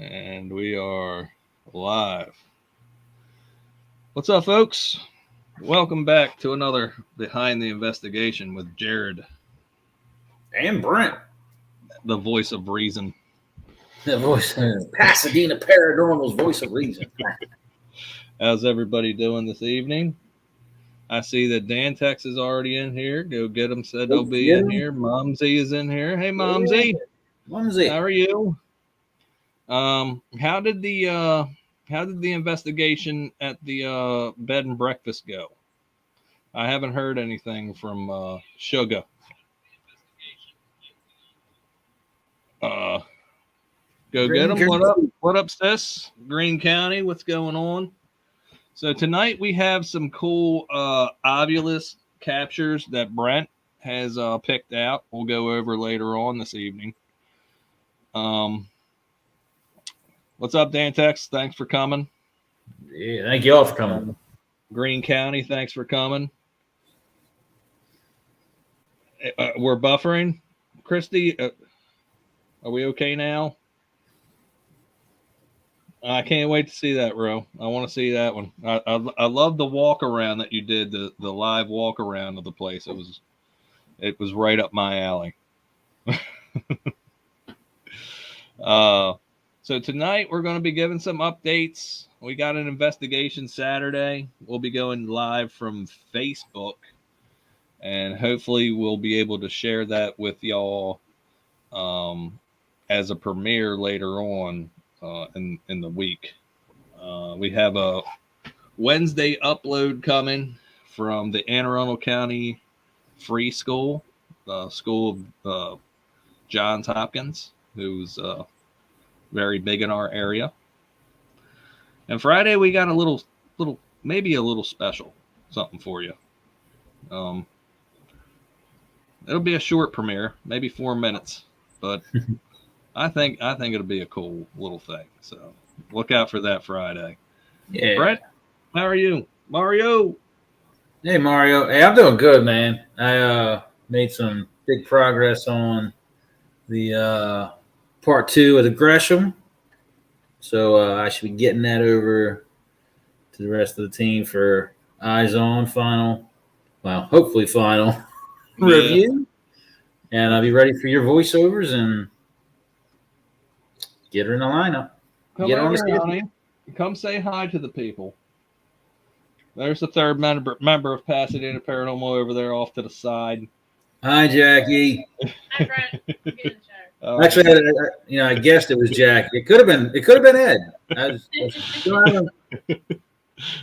And we are live. What's up, folks? Welcome back to another Behind the Investigation with Jared, and Brent, the voice of reason. the voice of Pasadena Paranormal's voice of reason. How's everybody doing this evening? I see that Dan Tex is already in here. Go get him. Said he'll be in here. Momsy is in here. Hey, Momsy. Mumsy. How are you? How did the investigation at the bed and breakfast go? I haven't heard anything from Sugar. Go Green get them. What up? What up, sis? Green County, what's going on? So tonight we have some cool Ovilus captures that Brent has picked out. We'll go over later on this evening. What's up, Dan Tex? Thanks for coming. Yeah, thank you all for coming. Green County, thanks for coming. We're buffering. Christy, are we okay now? I can't wait to see that, Ro. I want to see that one. I love the walk around that you did, the live walk around of the place. It was right up my alley. So tonight we're going to be giving some updates. We got an investigation Saturday. We'll be going live from Facebook, and hopefully we'll be able to share that with y'all as a premiere later on in the week. We have a Wednesday upload coming from the Anne Arundel County Free School, the school of Johns Hopkins, who's very big in our area. And Friday we got a little maybe a little special something for you. It'll be a short premiere, maybe 4 minutes, but I think it'll be a cool little thing. So look out for that Friday. Yeah. Brett, how are you? Mario? Hey, Mario. Hey, I'm doing good, man. I made some big progress on the part 2 of the Gresham. So I should be getting that over to the rest of the team for eyes on final. Well, hopefully final review. And I'll be ready for your voiceovers and get her in the lineup. Get on the schedule. Come say hi to the people. There's the third member of Pasadena Paranormal over there off to the side. Hi, Jackie. Hi, Brent. Get in the shower. Actually, I guessed it was Jack. It could have been Ed.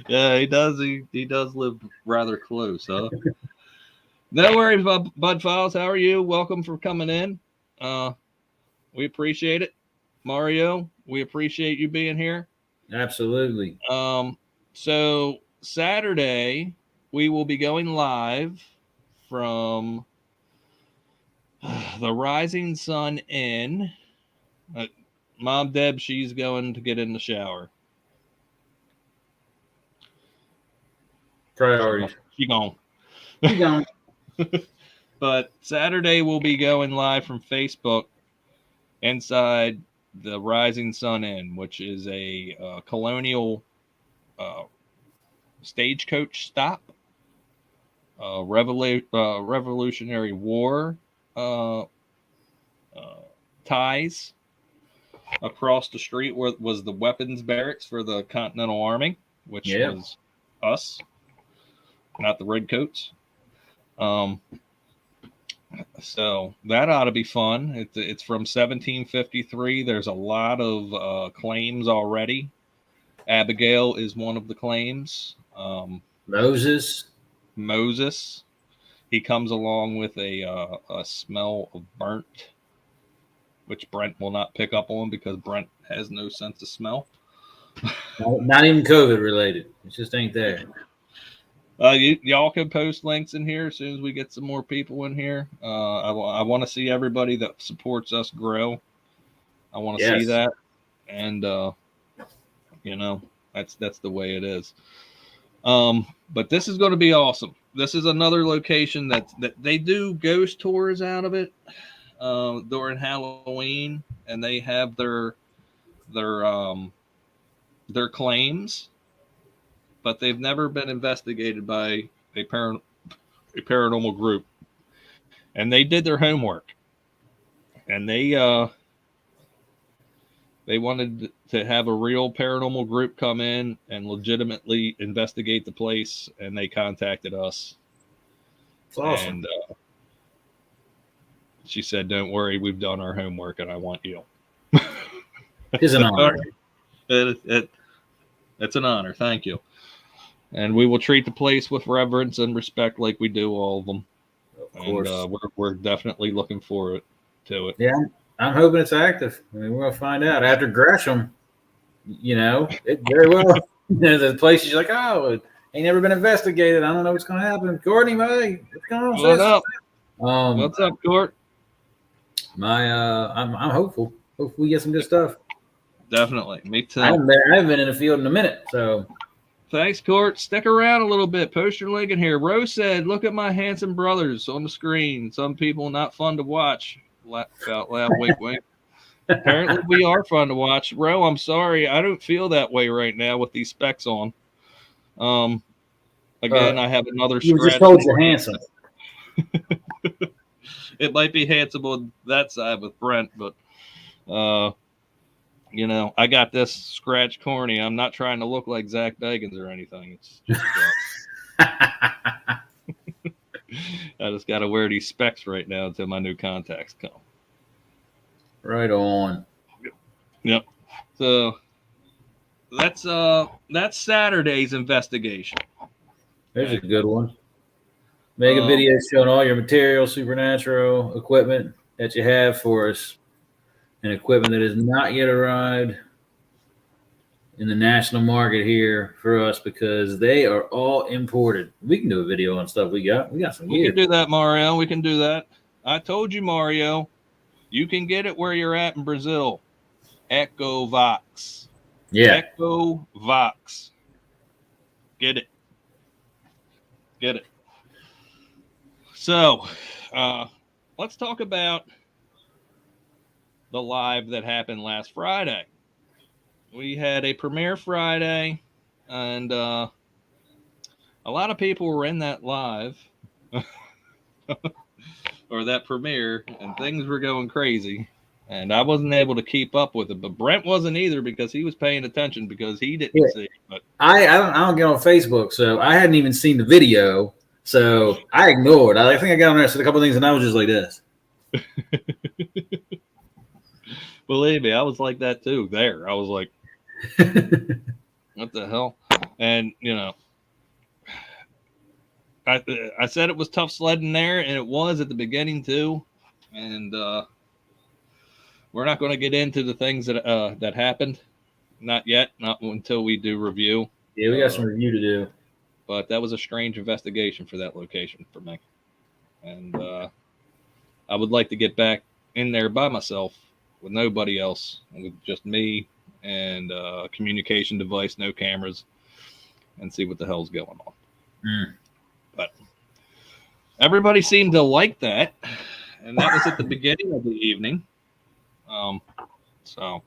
Yeah, he does. He does live rather close, huh? No worries, Bud Files. How are you? Welcome for coming in. We appreciate it. Mario, we appreciate you being here. Absolutely. So Saturday we will be going live from the Rising Sun Inn. Mom Deb, she's going to get in the shower. Priorities. She gone. She gone. But Saturday we'll be going live from Facebook inside the Rising Sun Inn, which is a colonial stagecoach stop. Revolutionary War ties. Across the street was the weapons barracks for the Continental Army, which was us, not the Redcoats. So that ought to be fun. It's from 1753. There's a lot of claims already. Abigail is one of the claims. Moses. He comes along with a smell of burnt, which Brent will not pick up on because Brent has no sense of smell. Not even COVID related. It just ain't there. Y'all can post links in here as soon as we get some more people in here. I want to see everybody that supports us grow. I want to see that, and that's the way it is. But this is going to be awesome. This is another location that they do ghost tours out of it during Halloween, and they have their their claims, but they've never been investigated by a paranormal group. And they did their homework, and they wanted to have a real paranormal group come in and legitimately investigate the place, and they contacted us. It's awesome. And she said, "Don't worry, we've done our homework, and I want you." It's an honor. It's an honor. Thank you. And we will treat the place with reverence and respect like we do all of them. Of course. And we're definitely looking forward to it. Yeah, I'm hoping it's active. I mean, we're going to find out. After Gresham, it very well. The places you're like, oh, it ain't never been investigated. I don't know what's going to happen. Courtney, hey, what's going on? What up? What's up, Court? I'm hopeful. Hopefully we get some good stuff. Definitely. Me too. I haven't been in the field in a minute, so. Thanks, Court. Stick around a little bit. Post your link in here. Rose said, "Look at my handsome brothers on the screen. Some people not fun to watch." Laugh out loud, wink, wink. Apparently, we are fun to watch. Ro, I'm sorry. I don't feel that way right now with these specs on. Again, I have another you scratch. Just told you handsome. It might be handsome on that side with Brent, but I got this scratch corny. I'm not trying to look like Zach Bagans or anything. It's just I just got to wear these specs right now until my new contacts come. Right on. Yep. So that's Saturday's investigation. There's a good one. Make a video showing all your material, supernatural equipment that you have for us, and equipment that has not yet arrived in the national market here for us because they are all imported. We can do a video on stuff we got. We got some gear. We can do that, Mario. We can do that. I told you, Mario. You can get it where you're at in Brazil. Echo Vox. Yeah. Echo Vox. Get it. Get it. So, let's talk about the live that happened last Friday. We had a premiere Friday, and a lot of people were in that live or that premiere, and things were going crazy. And I wasn't able to keep up with it, but Brent wasn't either because he was paying attention because he didn't see it. But I don't get on Facebook, so I hadn't even seen the video, so I ignored. I think I got on there, said a couple of things, and I was just like this. Believe me, I was like that too. I was like, what the hell? And I said it was tough sledding there, and it was at the beginning too. And we're not going to get into the things that happened, not yet, not until we do review. Yeah, we got some review to do. But that was a strange investigation for that location for me, and I would like to get back in there by myself with nobody else, with just me and a communication device, no cameras, and see what the hell's going on. But everybody seemed to like that, and that was at the beginning of the evening. So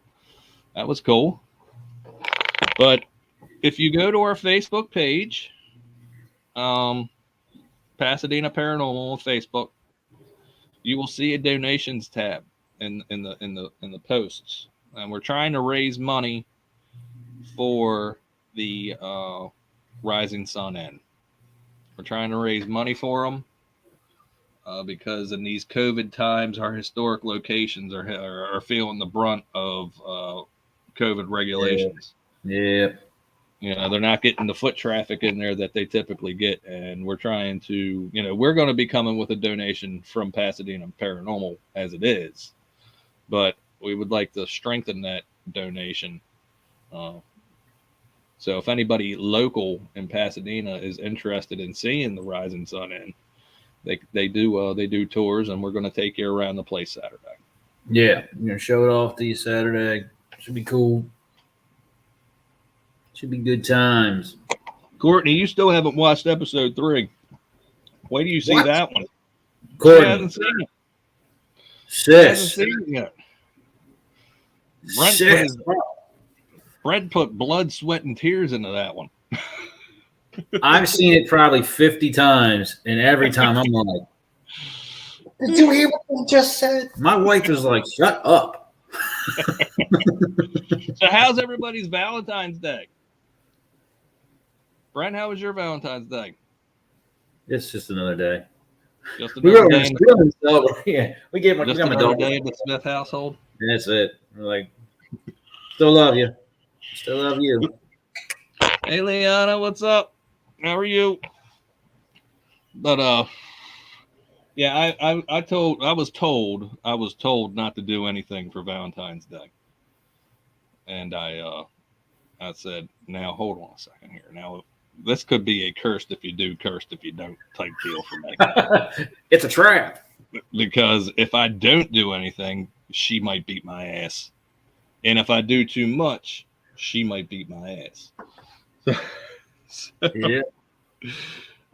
that was cool. But if you go to our Facebook page, Pasadena Paranormal on Facebook, you will see a donations tab in the posts, and we're trying to raise money for the Rising Sun Inn. We're trying to raise money for them because in these COVID times, our historic locations are feeling the brunt of COVID regulations. Yeah. They're not getting the foot traffic in there that they typically get, and we're trying to, we're going to be coming with a donation from Pasadena Paranormal as it is, but we would like to strengthen that donation. So if anybody local in Pasadena is interested in seeing the Rising Sun Inn, they do tours, and we're going to take you around the place Saturday. Yeah, we're going to show it off to you Saturday. Should be cool. Should be good times. Courtney, you still haven't watched episode 3. Wait till you see that one. Courtney hasn't seen it. Sis. Hasn't seen it yet. Brent Sis. Brett put blood, sweat, and tears into that one. I've seen it probably 50 times, and every time I'm like, "Did you hear what they just said?" My wife is like, "Shut up." So how's everybody's Valentine's Day? Brent, how was your Valentine's Day? It's just another day. Just We another were day. Yeah, we gave Just them a another dog. day in the Smith household. And that's it. We're like, still love you. Still love you. Hey, Liana, what's up? How are you? But yeah, I was told not to do anything for Valentine's Day, and I said, now hold on a second here. Now this could be a cursed if you do, cursed if you don't type deal for me. It's a trap. Because if I don't do anything, she might beat my ass, and if I do too much, she might beat my ass. So Yeah.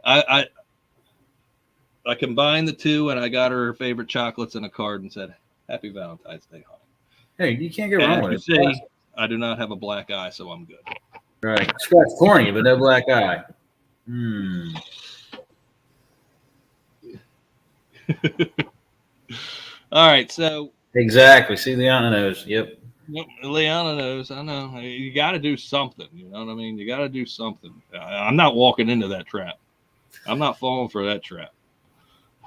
I combined the two, and I got her favorite chocolates in a card and said, "Happy Valentine's Day, honey." Hey, you can't go And wrong as with you it. see, I do not have a black eye, so I'm good. Right. Scratch corny, but no black eye. All right, so Exactly. See, Liana knows. Yep. Liana knows. I know you got to do something. You know what I mean? You got to do something. I'm not walking into that trap. I'm not falling for that trap.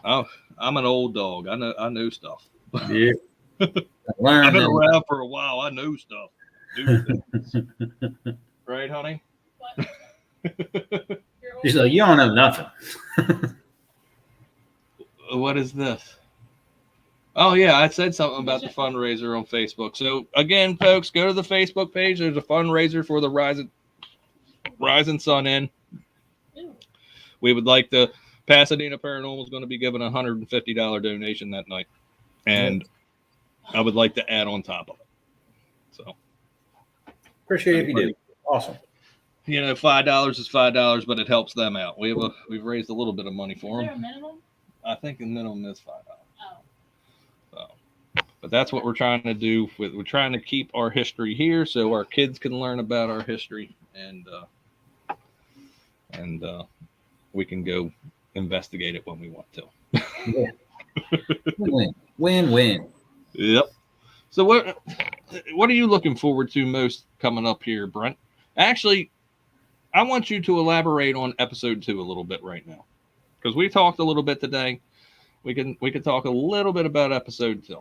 I'm an old dog. I know stuff. Yeah. I've been around for a while. I know stuff. Do things. Right, honey? What? She's like, you don't know nothing. What is this? Oh, yeah, I said something about the fundraiser on Facebook. So, again, folks, go to the Facebook page. There's a fundraiser for the Rising Sun Inn. We would like the Pasadena Paranormal is going to be giving a $150 donation that night. And I would like to add on top of it. So, appreciate it if you do. Awesome. You know, $5 is $5, but it helps them out. We've raised a little bit of money for Is them. there a minimum? I think the minimum is $5. Oh. So, but that's what we're trying to do. We're trying to keep our history here so our kids can learn about our history, and we can go investigate it when we want to. Yeah. Win. Yep. So what are you looking forward to most coming up here, Brent? Actually, I want you to elaborate on episode 2 a little bit right now, because we talked a little bit today. We can talk a little bit about episode 2.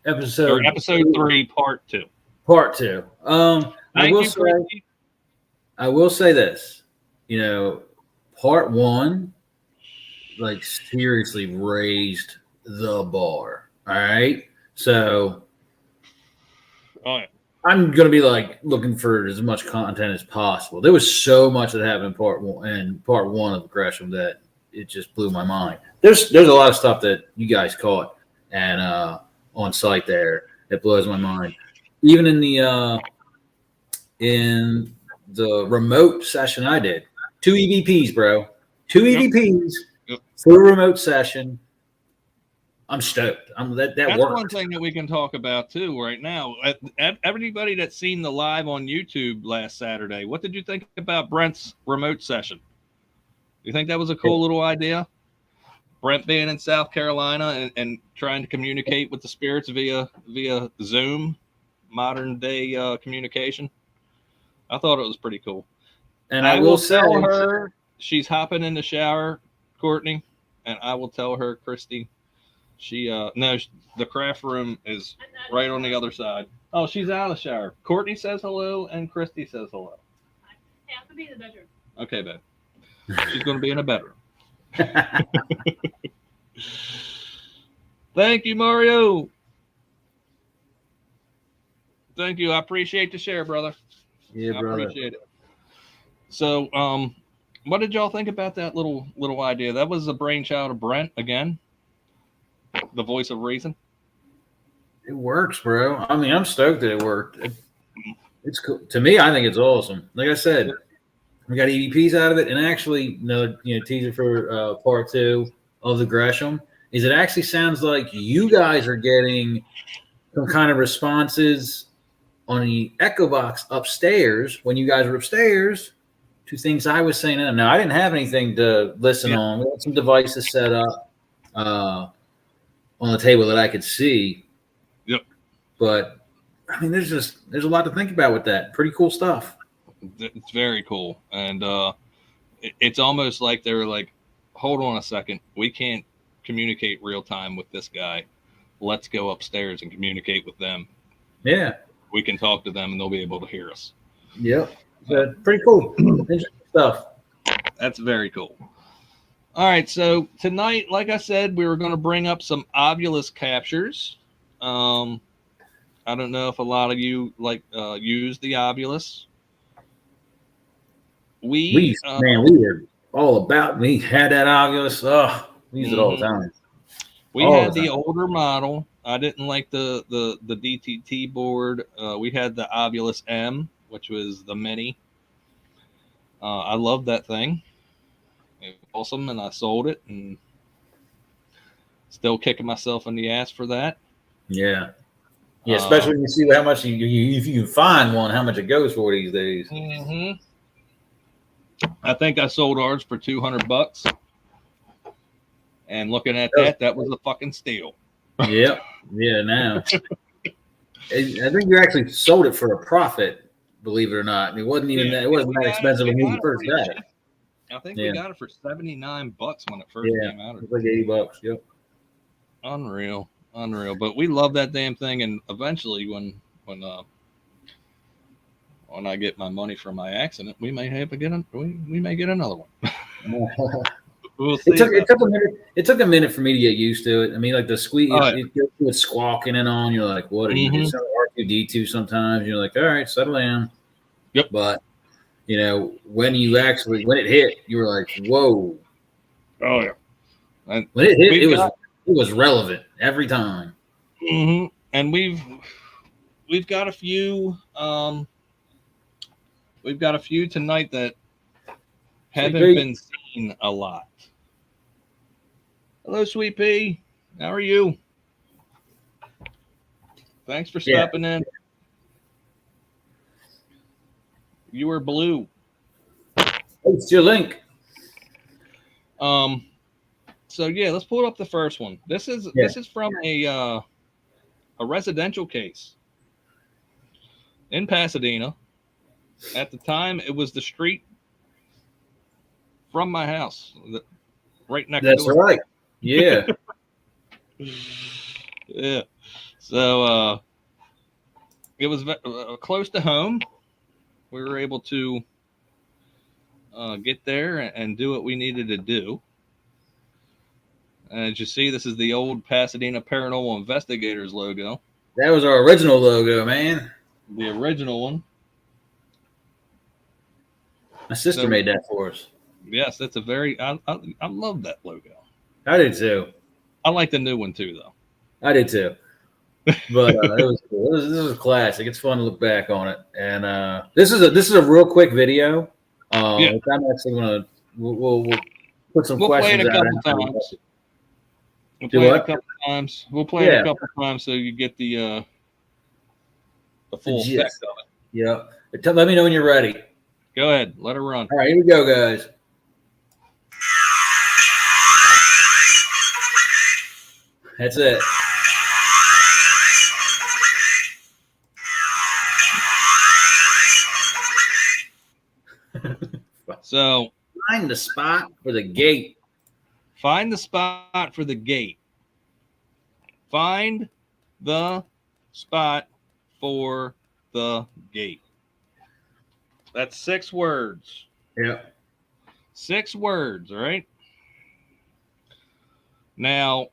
Episode 3, part 2. Part 2. I will say this. You know, part 1, like, seriously raised the bar. All right. So I'm gonna be like looking for as much content as possible. There was so much that happened in part 1 of Gresham that it just blew my mind. There's a lot of stuff that you guys caught and on site there that blows my mind. Even in the remote session I did, 2 EVPs, bro. 2 EVPs for a remote session. I'm stoked. That's worked. One thing that we can talk about too right now. Everybody that's seen the live on YouTube last Saturday, what did you think about Brent's remote session? You think that was a cool little idea? Brent being in South Carolina and trying to communicate with the spirits via Zoom, modern day communication. I thought it was pretty cool. And I will tell her she's hopping in the shower, Courtney, and I will tell her, Christy, the craft room is right on the other side. Oh, she's out of the shower. Courtney says hello and Christy says hello. Hey, I'm gonna be in the bedroom. Okay, babe. She's going to be in a bedroom. Thank you, Mario. Thank you. I appreciate the share, brother. Yeah, brother. I appreciate it. So, what did y'all think about that little idea? That was a brainchild of Brent again. The voice of reason. It works, bro. I mean, I'm stoked that it worked. It's cool. To me, I think it's awesome. Like I said, we got EVPs out of it, and actually, teaser for part 2 of the Gresham is it actually sounds like you guys are getting some kind of responses on the Echo Box upstairs, when you guys were upstairs, two things I was saying to them. Now, I didn't have anything to listen on. We had some devices set up on the table that I could see. Yep. But, I mean, there's a lot to think about with that. Pretty cool stuff. It's very cool. And it's almost like they were like, hold on a second. We can't communicate real time with this guy. Let's go upstairs and communicate with them. Yeah. We can talk to them and they'll be able to hear us. Yep. Pretty cool. Interesting stuff. That's very cool. All right. So tonight, like I said, we were going to bring up some Ovilus captures. I don't know if a lot of you use the Ovilus. We were all about. We had that Ovilus. Oh, we use it all the time. We had the older model. I didn't like the DTT board. We had the Ovilus M, which was the mini. I loved that thing. It was awesome, and I sold it, and still kicking myself in the ass for that. Yeah. Yeah, especially when you see how much if you can find one, how much it goes for these days. Mm-hmm. I think I sold ours for $200. And looking at that was a fucking steal. Yep. Yeah, now. I think you actually sold it for a profit, believe it or not. It wasn't even that expensive when you first got it. I think we got it for $79 when it first came out. It was like $80. Yep. Unreal. But we love that damn thing, and eventually when I get my money from my accident, we may get another one. We'll see. It took a minute for me to get used to it. I mean, like the squeak, it was squawking and on. You're like, what are you doing? R2D2 sometimes. You're like, all right, settle down. Yep. But when it hit, you were like, whoa. Oh yeah. And when it hit, it was relevant every time. Mm-hmm. And we've got a few. We've got a few tonight that haven't been seen a lot. Hello, Sweet Pea. How are you? Thanks for stopping in. You were blue. It's your link. So let's pull up the first one. This is from a residential case in Pasadena. At the time, it was the street from my house, right next door. That's right. Yeah. Yeah. So it was close to home. We were able to get there and do what we needed to do. As you see, this is the old Pasadena Paranormal Investigators logo. That was our original logo, man. The original one. My sister made that for us. Yes, that's I love that logo. I did too. I like the new one too, though. I did too. But it was cool. This was a classic. It's fun to look back on it. And this is a real quick video. I'm actually gonna we'll put some questions out. We'll play it a couple times. We'll play it a couple times so you get the full effect of it. Yeah. Let me know when you're ready. Go ahead. Let her run. All right, here we go, guys. That's it. So find the spot for the gate. Find the spot for the gate. Find the spot for the gate. That's 6 words. Yeah. 6 words, all right? Now,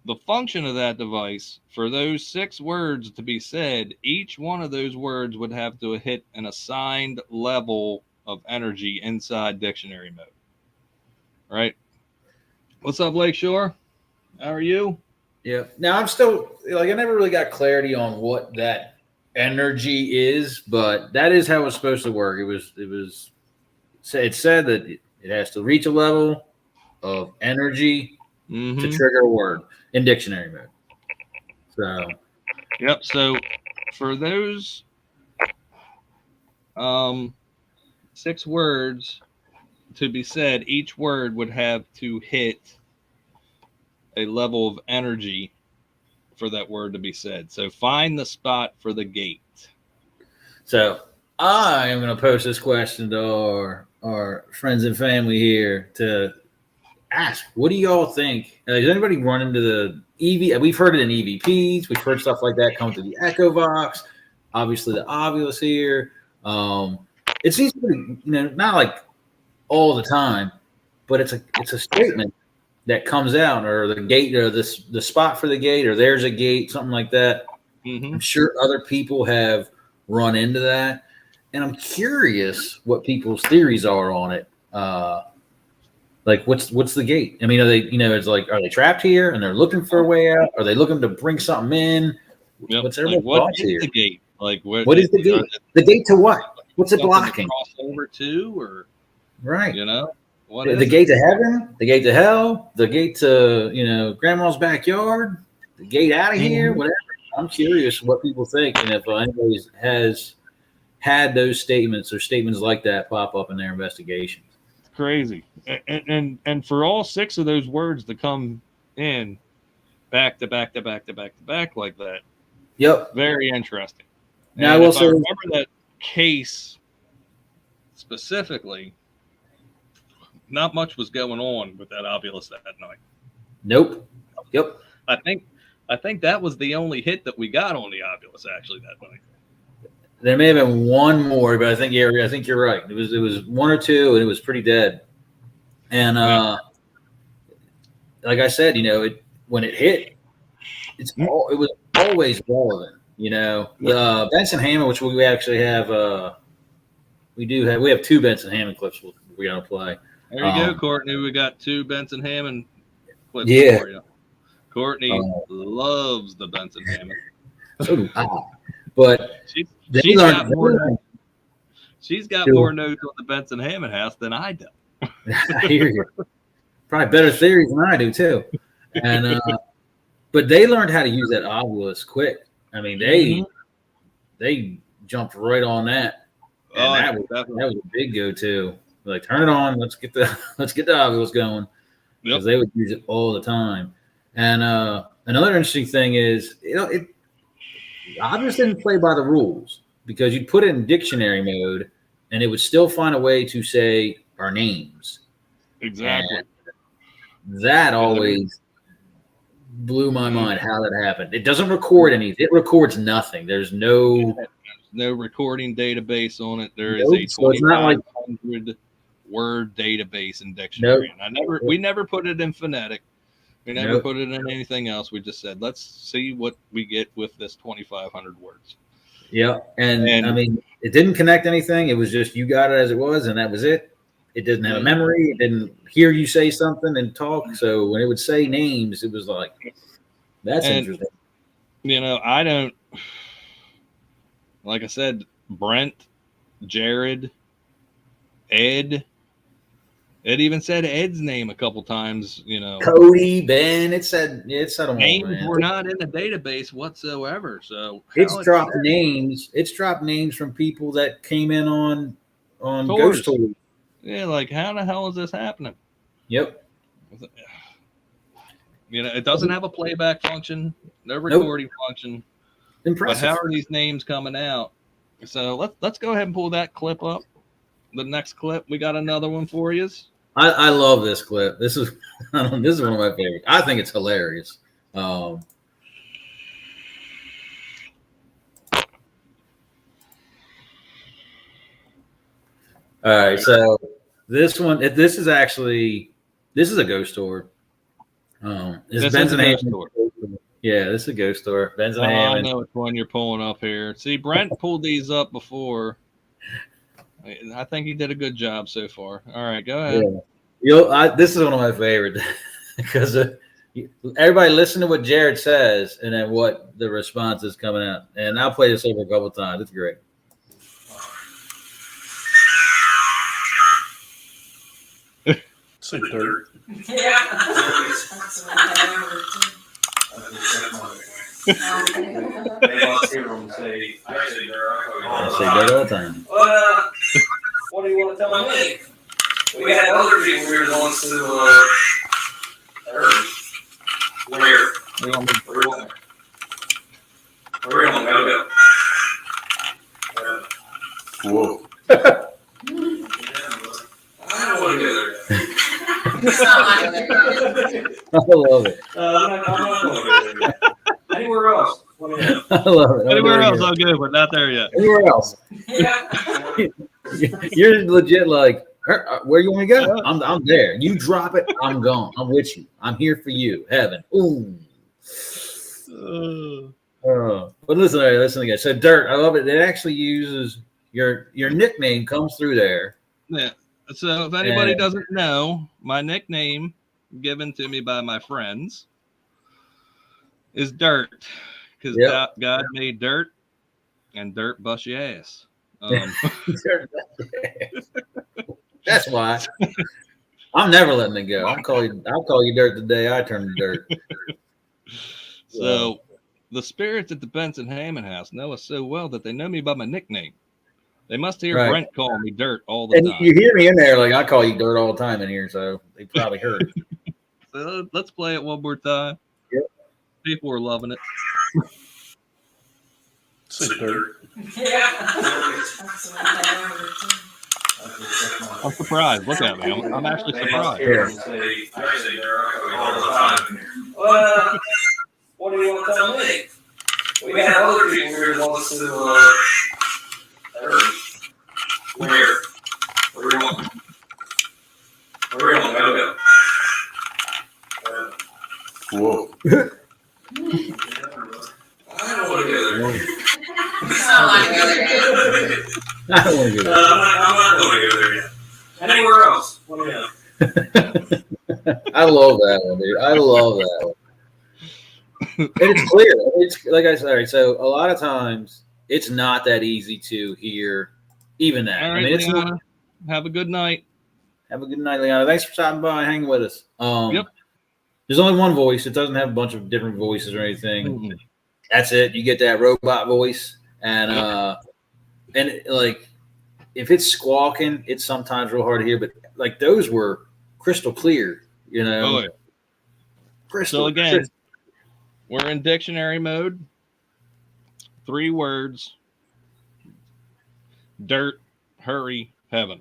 the function of that device, for those 6 words to be said, each one of those words would have to hit an assigned level of energy inside dictionary mode. All right? What's up, Lakeshore? How are you? Yeah. Now, I'm still, I never really got clarity on what that energy is, but that is how it's supposed to work. It said that it has to reach a level of energy to trigger a word in dictionary mode. So yep. So for those 6 words to be said, each word would have to hit a level of energy for that word to be said. So find the spot for the gate. So I am going to post this question to our friends and family here to ask, what do y'all think? Does anybody run into the EV? We've heard it in EVPs. We've heard stuff like that come to the Echo Vox. Obviously, the Ovilus here. It seems to be, not like all the time, but it's a statement that comes out, or the gate, or the spot for the gate, or there's a gate, something like that. Mm-hmm. I'm sure other people have run into that, and I'm curious what people's theories are on it. Like, what's the gate? I mean, are they, it's like, are they trapped here and they're looking for a way out? Are they looking to bring something in? Yep. What's everyone's thoughts here? The gate? Like, what is the gate? The gate to what? What's it blocking? To cross over to, or right? The gate to heaven, the gate to hell, the gate to grandma's backyard, the gate out of here, whatever. I'm curious what people think, and if anybody has had those statements or statements like that pop up in their investigations. It's crazy, and for all 6 of those words to come in back to back to back to back to back like that. Yep, very interesting. Now, and if I remember that case specifically, not much was going on with that Ovilus that night. Nope. Yep. I think that was the only hit that we got on the Ovilus actually that night. There may have been one more, but I think you're right. It was 1 or 2, and it was pretty dead. And like I said, when it hit, it was always relevant. The Benson Hammond, which we actually have, we have 2 Benson Hammond clips we're gonna play. There you go, Courtney. We got 2 Benson Hammond clips for you. Courtney loves the Benson Hammond. So do I. But she's got more notes on the Benson Hammond house than I do. I hear you. Probably better theories than I do too. And but they learned how to use that Ovilus quick. I mean, they jumped right on that. And that was a big go-to. Like, turn it on. Let's get the Ovilus going, because they would use it all the time. And another interesting thing is, Ovilus didn't play by the rules, because you'd put it in dictionary mode, and it would still find a way to say our names. Exactly. And that always blew my mind how that happened. It doesn't record anything. It records nothing. There's no recording database on it. There is a 2,500 word database in dictionary. And we never put it in phonetic. We never put it in anything else. We just said, let's see what we get with this 2,500 words. Yeah. And I mean, it didn't connect anything. It was just, you got it as it was, and that was it. It didn't have a memory. It didn't hear you say something and talk. So when it would say names, it was like, that's interesting. I don't, like I said, Brent, Jared, Ed. It even said Ed's name a couple times, Cody, Ben. It said them names were not in the database whatsoever. So it's dropped names. It's dropped names from people that came in on ghost tours. Yeah, like, how the hell is this happening? Yep. It doesn't have a playback function, no recording function. Impressive. But how are these names coming out? So let's go ahead and pull that clip up. The next clip, we got another one for you. I love this clip. This is one of my favorites. I think it's hilarious. All right, so this is a ghost tour. This Benson Hammond. Yeah, this is a ghost tour. Benson Hammond. I know which one you're pulling up here. See, Brent pulled these up before. I think he did a good job so far. All right, go ahead. Yeah. This is one of my favorites, because everybody listen to what Jared says and then what the response is coming out. And I'll play this over a couple of times. It's great. Say dirt. They must hear them say, I say dirt all the time. What do you want to tell me? We had other people we were going to, where? Where you want me to go? Whoa. I don't want to go there. I love it. I'm not going to go there. Anywhere else? I love it. Anywhere else, I'll go, but not there yet. Anywhere else. You're legit like, where you want me to go? I'm there. You drop it, I'm gone. I'm with you. I'm here for you. Heaven. Ooh. But listen, again. So Dirt, I love it. It actually uses your nickname comes through there. Yeah. So if anybody doesn't know, my nickname given to me by my friends is Dirt, because God made dirt, and dirt bust your ass. That's why. I'm never letting it go. I'll call you Dirt the day I turn to dirt. So the spirits at the Benson Hammond house know us so well that they know me by my nickname. They must hear Brent call me Dirt all the time. You hear me in there like I call you Dirt all the time in here, so they probably heard it. So let's play it one more time. Yep. People are loving it. Say dirt. I'm surprised. Look at me. I'm actually surprised. What do you want to tell me? We had other people we were going to, where you want to go? Whoa. I don't want to go there. I don't want to go there. I'm not going to go there yet. Anywhere else? I love that one, dude. I love that one. And it's clear. It's like I said. All right, so a lot of times it's not that easy to hear even that. All right, I mean, it's Leanna, not. have a good night. Have a good night, Leanna. Thanks for stopping by and hanging with us. Yep. There's only one voice. It doesn't have a bunch of different voices or anything. Mm-hmm. That's it. You get that robot voice, and like if it's squawking, it's sometimes real hard to hear. But like those were crystal clear, you know. Oh, yeah. Crystal. So again, we're in dictionary mode. 3 words. Dirt, hurry, heaven.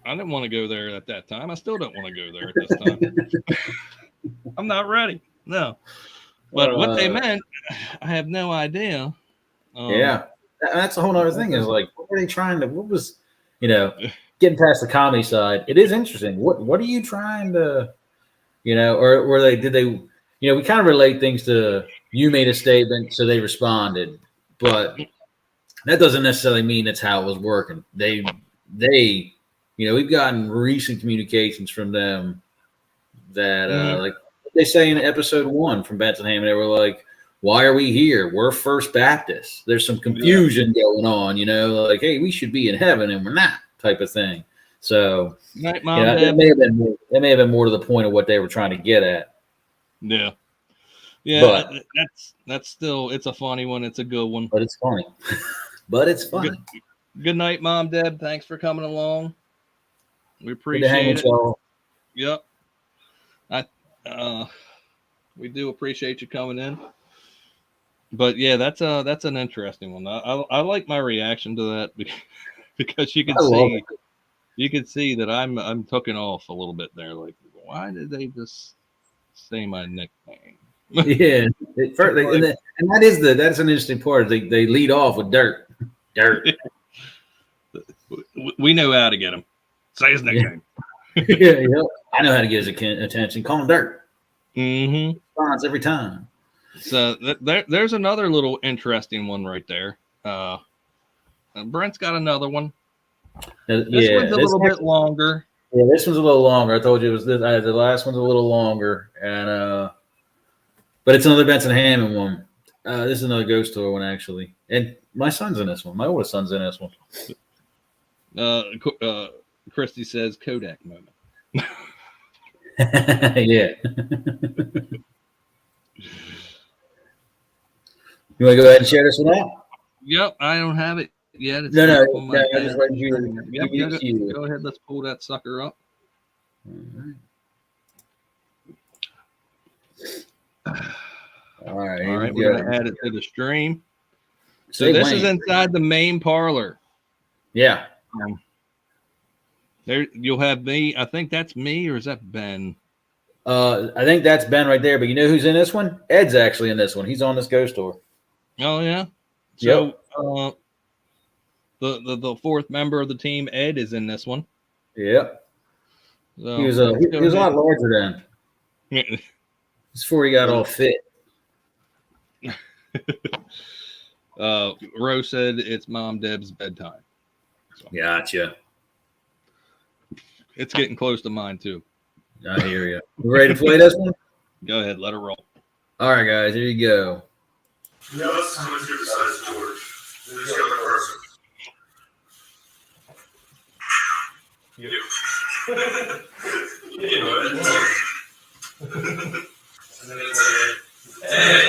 I didn't want to go there at that time. I still don't want to go there at this time. I'm not ready. No. But what they meant, I have no idea. Yeah. That's a whole other thing is like, what were they trying to, what was, getting past the comedy side. It is interesting. What are you trying to, or were did they, we kind of relate things to, you made a statement, so they responded, but that doesn't necessarily mean that's how it was working. They, we've gotten recent communications from them that, like they say in episode 1 from Benson Hammond, they were like, why are we here? We're First Baptist. There's some confusion going on, like, hey, we should be in heaven and we're not, type of thing. So, Night, Mom, it may have been more to the point of what they were trying to get at. Yeah. Yeah, but that's still, it's a funny one. It's a good one. But it's funny. Good night, Mom, Deb. Thanks for coming along. We appreciate it. Y'all. Yep. We do appreciate you coming in. But yeah, that's an interesting one. I like my reaction to that because you can see that I'm tucking off a little bit there. Like, why did they just say my nickname? Yeah, and that's an interesting part. They lead off with dirt. We know how to get him. Say his nickname. Yeah, I know how to get his attention. Call him Dirt. Mm-hmm. Response every time. So there's another little interesting one right there. Brent's got another one. This one's a little bit longer. Yeah, this one's a little longer. I told you it was this. The last one's a little longer, and but it's another Benson Hammond one. This is another ghost tour one actually, and my son's in this one. My oldest son's in this one. Christy says Kodak moment. Yeah. You want to go ahead and share this one out? Yep, I don't have it yet. It's No, up on my I'm just letting you. Yep, you get you. go ahead. Let's pull that sucker up. All right. All right, we're gonna add it to the stream. So Say this Wayne. is inside the main parlor. Yeah. There, you'll have me. I think that's me, or is that Ben? I think that's Ben right there. But you know who's in this one? Ed's actually in this one. He's on this ghost tour. Oh yeah. Yep. So the fourth member of the team, Ed, is in this one. Yep. So He was a lot larger then. Before he got all fit. Rose said it's Mom Deb's bedtime. So Gotcha. it's getting close to mine too. I hear you. You ready to play this one? Go ahead, let her roll. All right, guys. Here you go. No, it's coming through the side of the door. There's the other person. You. You know it. And then it's like, hey.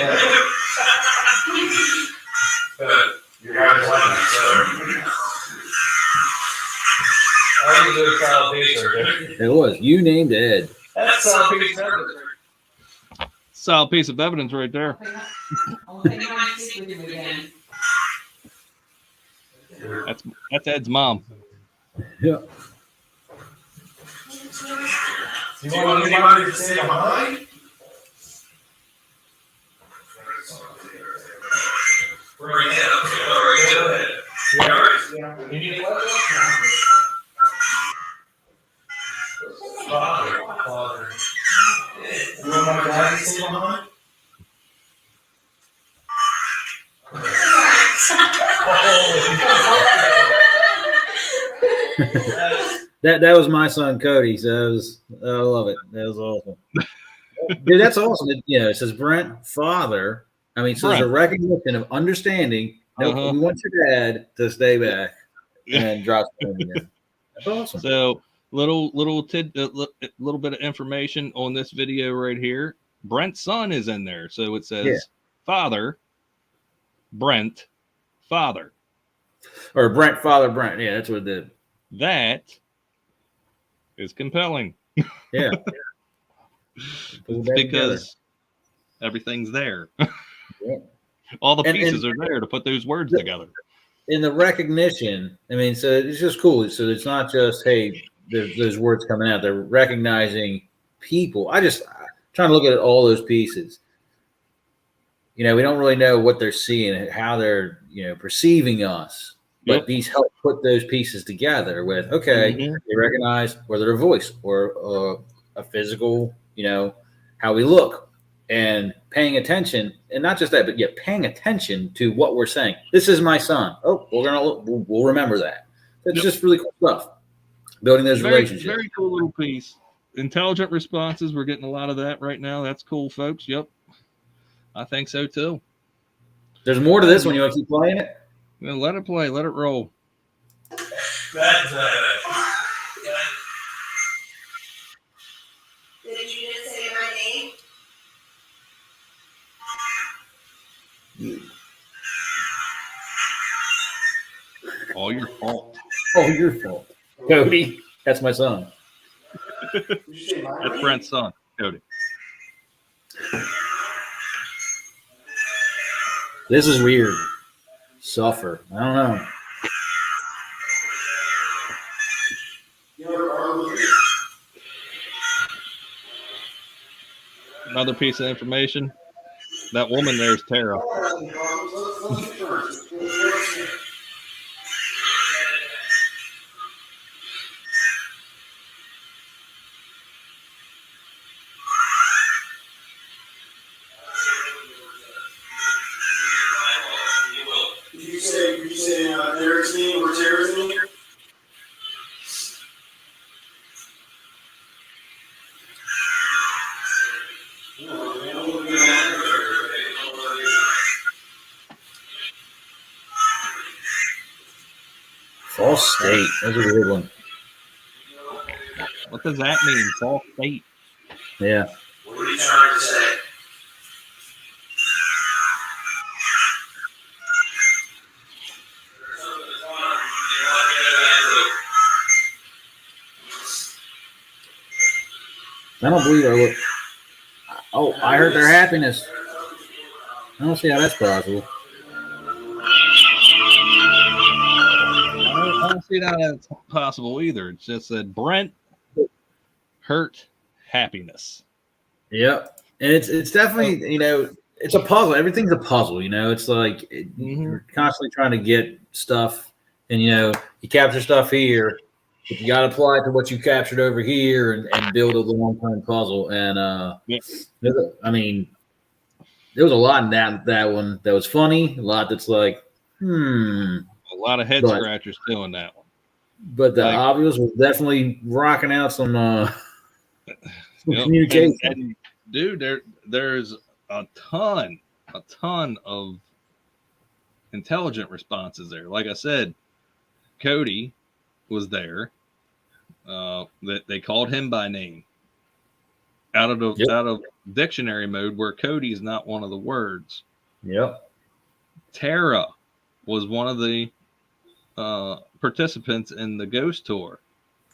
Your guys like that, so. I need to do a solid piece right there. It was. You named Ed. That's a solid piece of Solid piece of evidence right there. That's Ed's mom. Yeah. Do you want anybody to stay behind? Bring it up. All right, go ahead. You all right? You need a letter? Father. You want my dad to stay behind? That was my son Cody. So I love it. That was awesome. Dude, that's awesome. It says Brent, father. I mean, so there's a recognition of understanding. No, we want your dad to stay back and drop him again. That's awesome. So little bit of information on this video right here. Brent's son is in there, so it says father, Brent, father, or Brent, father, Brent. Yeah, that's what it did. That is compelling. Yeah, because everything's there. Yeah. All the pieces are there to put those words together. In the recognition, I mean, so it's just cool. So it's not just, hey, there's words coming out. They're recognizing people. I'm trying to look at all those pieces. We don't really know what they're seeing, how they're, perceiving us. But these help put those pieces together with, okay, they recognize whether a voice or a physical, how we look. And paying attention, and not just that, but paying attention to what we're saying. This is my son. Oh, we'll remember that. It's just really cool stuff. Building those relationships. Very cool little piece. Intelligent responses. We're getting a lot of that right now. That's cool, folks. Yep, I think so too. There's more to this one. You want to keep playing it? Well, let it play. Let it roll. That's Did you just say my name? All your fault. All your fault. Cody, that's my son. That's Brent's son, Cody. This is weird. Suffer. I don't know. Another piece of information. That woman there is Tara. Did you say Eric's name or Tara's name? False state. That's a weird one. What does that mean? False state. Yeah. What are you trying to say? I don't believe I would. Oh, I heard their happiness. I don't see how that's possible. I don't see how that's possible either. It just said Brent hurt happiness. Yep, and it's definitely it's a puzzle. Everything's a puzzle. It's like you're constantly trying to get stuff, and you capture stuff here, but you got to apply it to what you captured over here, and build a long-term puzzle. And I mean, there was a lot in that one that was funny. A lot that's like, A lot of head But- scratchers doing that one. but the Like- obvious was definitely rocking out some Yep. communication. And, dude, there's a ton of intelligent responses there. Like I said, Cody was there. That they called him by name. Out of dictionary mode where Cody is not one of the words. Yep. Tara was one of the participants in the ghost tour.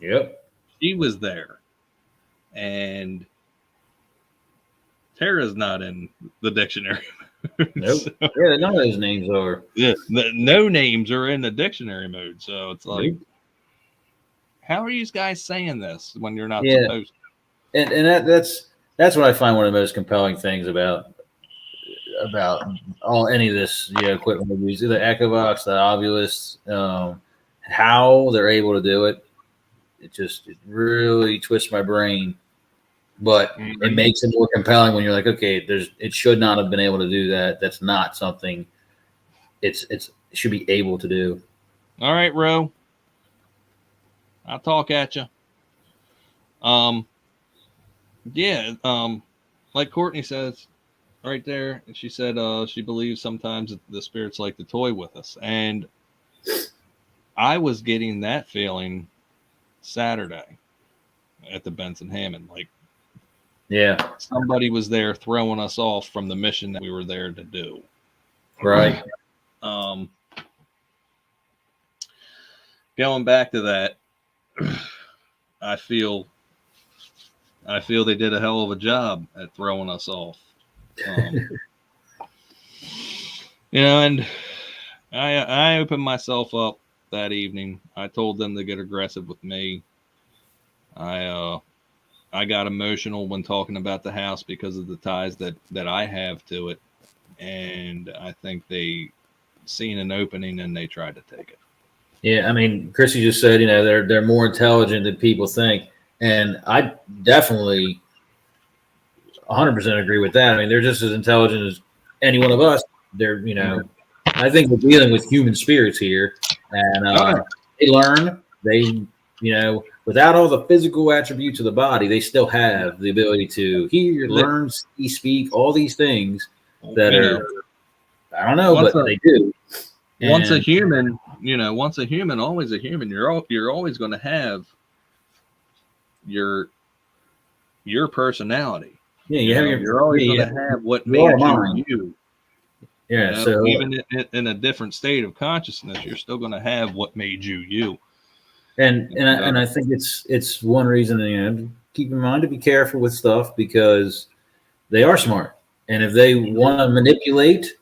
Yep. She was there. And Tara's not in the dictionary. Nope. So, Yeah, none of those names are. yeah, no names are in the dictionary mode. So it's like, how are you guys saying this when you're not supposed to? And that's what I find one of the most compelling things about any of this equipment we use, the Echovox, the Ovilus, how they're able to do it. It really twists my brain, but it makes it more compelling when you're like, okay, it should not have been able to do that. That's not something it should be able to do. All right, Ro. I'll talk at you. Like Courtney says right there, she said she believes sometimes the spirits like to toy with us. And I was getting that feeling Saturday at the Benson Hammond. Like, Yeah. somebody was there throwing us off from the mission that we were there to do. Right. Going back to that, I feel they did a hell of a job at throwing us off. And I opened myself up that evening. I told them to get aggressive with me. I got emotional when talking about the house because of the ties that I have to it, and I think they seen an opening and they tried to take it. Yeah, I mean, Chrissy just said, they're more intelligent than people think, and I definitely 100% agree with that. I mean, they're just as intelligent as any one of us. They're, I think we're dealing with human spirits here, and they learn. They, without all the physical attributes of the body, they still have the ability to hear, learn, see, speak, all these things that are, I don't know, but they do. Once a human, always a human. You're always going to have your personality. Yeah, you're always going to have what made you. Yeah, so even in a different state of consciousness, you're still going to have what made you you. And I think it's one reason keep in mind to be careful with stuff because they are smart, and if they want to manipulate,